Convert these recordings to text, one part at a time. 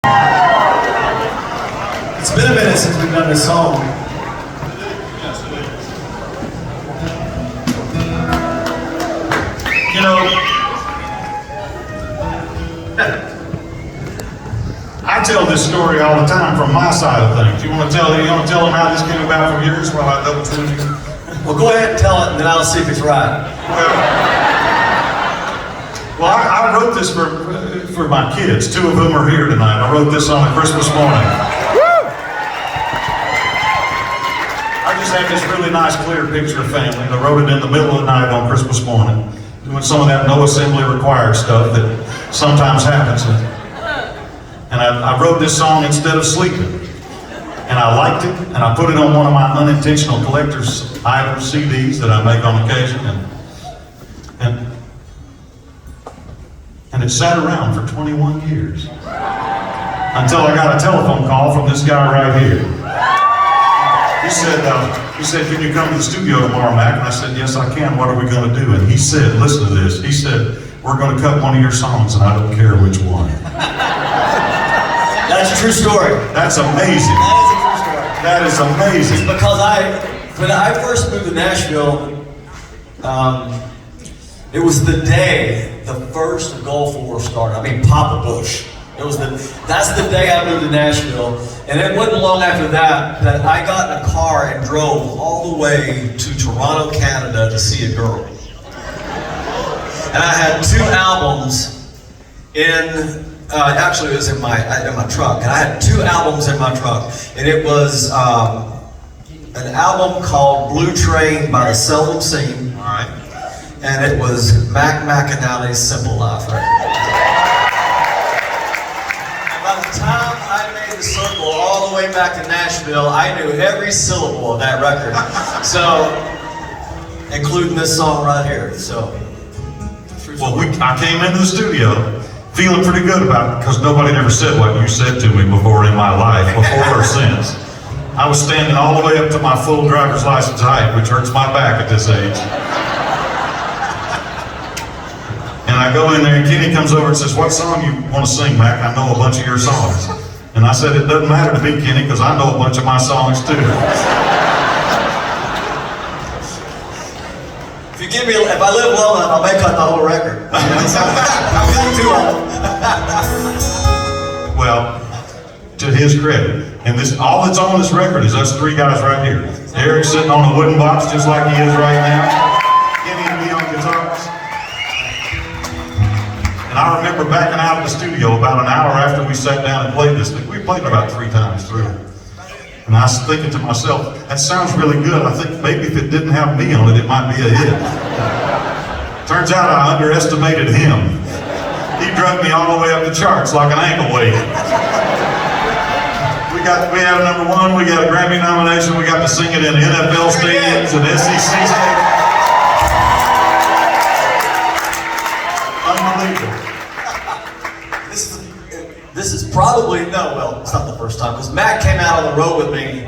It's been a minute since we've done this song. You know, I tell this story all the time from my side of things. You want to tell them how this came about from yours while I double tune you? Well, go ahead and tell it, and then I'll see if it's right. Well, I wrote this for my kids. Two of them are here tonight. I wrote this on a Christmas morning. I just had this really nice, clear picture of family, and I wrote it in the middle of the night on Christmas morning, doing some of that no assembly required stuff that sometimes happens. And I wrote this song instead of sleeping. And I liked it, and I put it on one of my unintentional collector's item CDs that I make on occasion. And it sat around for 21 years. Until I got a telephone call from this guy right here. He said, can you come to the studio tomorrow, Mac? And I said, yes, I can. What are we going to do? And he said, listen to this. He said, we're going to cut one of your songs, and I don't care which one. That's a true story. That's amazing. That is amazing. It's because when I first moved to Nashville, it was the day the first Gulf War started. I mean, Papa Bush. That's the day I moved to Nashville, and it wasn't long after that I got in a car and drove all the way to Toronto, Canada to see a girl. And I had two albums actually it was in my truck, and I had two albums in my truck, and it was an album called Blue Train by the Seldom Seen, All right. and it was McAnally's Simple Life record. By the time I made the circle all the way back to Nashville, I knew every syllable of that record. So, including this song right here. So, well, I came into the studio feeling pretty good about it because nobody ever said what you said to me before in my life, before or since. I was standing all the way up to my full driver's license height, which hurts my back at this age. And I go in there, and Kenny comes over and says, what song you want to sing, Mac? I know a bunch of your songs. And I said, it doesn't matter to me, Kenny, because I know a bunch of my songs too. If I live long enough, I may cut the whole record. I'm getting too old. Well, to his credit, and all that's on this record is us three guys right here. Eric's sitting on a wooden box just like he is right now. Kenny and me on guitars. And I remember backing out of the studio about an hour after we sat down and played this thing. We played it about 3 times through. And I was thinking to myself, that sounds really good. I think maybe if it didn't have me on it, it might be a hit. Turns out I underestimated him. He drug me all the way up the charts like an ankle weight. We had a #1, we got a Grammy nomination, we got to sing it in NFL stadiums and SEC stadiums. Unbelievable. This is probably, well, it's not the first time, because Mac came out on the road with me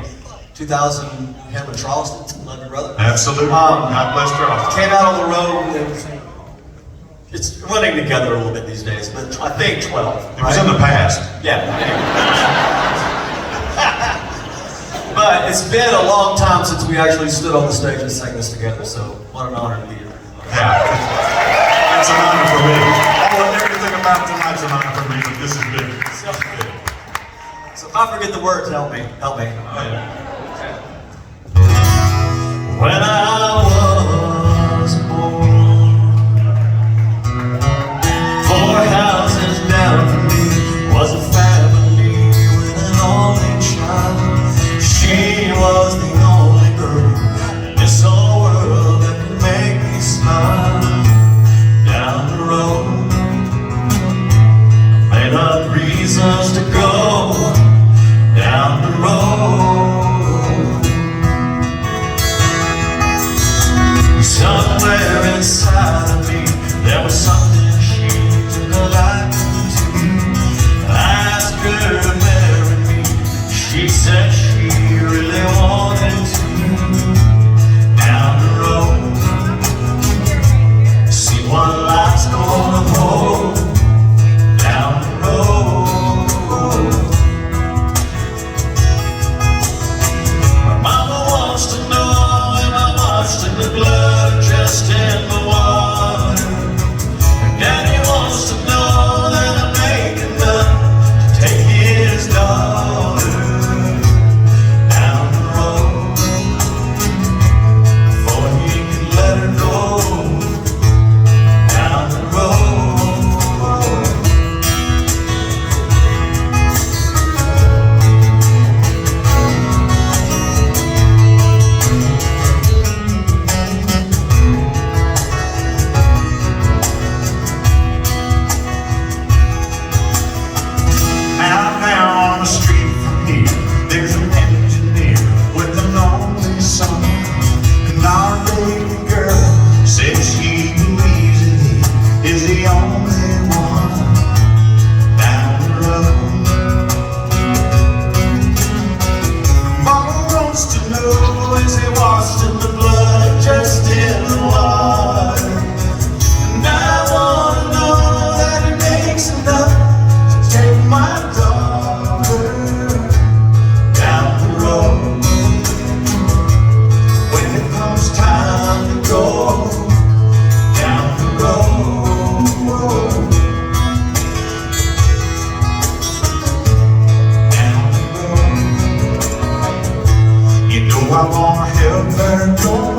2000, him and Charleston, love your brother. Absolutely. God bless Charleston. Came out on the road, it's running together a little bit these days, but I think 12. It was in the past. Yeah, anyway. But it's been a long time since we actually stood on the stage and sang this together, so what an honor to be here. Yeah, that's an honor for me. Everything about tonight's an honor for me, but this is big. So if I forget the words, help me. Oh, yeah. When I was born, 4 houses down from me was a family with an only child. She was the only girl in this whole world that could make me smile. Down the road, I made up reasons to go down the road. Somewhere inside of me, there was something she took a liking to. I asked her to marry me. She said she really wanted to. Down the road, see what life's gonna hold. Down the road. better go.